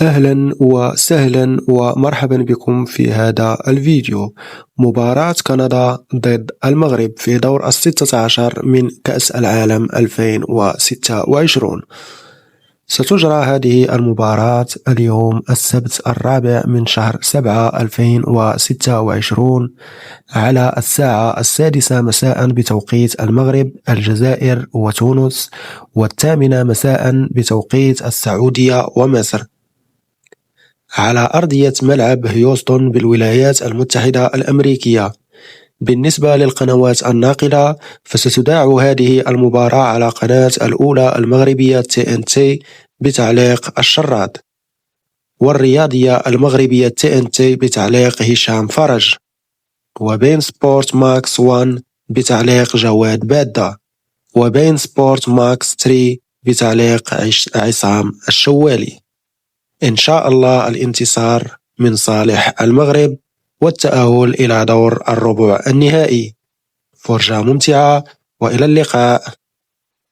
أهلا وسهلا ومرحبا بكم في هذا الفيديو. مباراة كندا ضد المغرب في دور 16 من كأس العالم 2026. ستجرى هذه المباراة اليوم السبت 4 من شهر 7 2026 على الساعة 6 مساء بتوقيت المغرب، الجزائر وتونس، و8 مساء بتوقيت السعودية ومصر، على أرضية ملعب هيوستن بالولايات المتحدة الأمريكية. بالنسبة للقنوات الناقلة، فستذاع هذه المباراة على قناة الأولى المغربية TNT بتعليق الشراط، والرياضية المغربية TNT بتعليق هشام فرج، وبين سبورت ماكس 1 بتعليق جواد بادة، وبين سبورت ماكس 3 بتعليق عصام الشوالي. إن شاء الله الانتصار من صالح المغرب والتأهل إلى دور الربع النهائي. فرجة ممتعة وإلى اللقاء.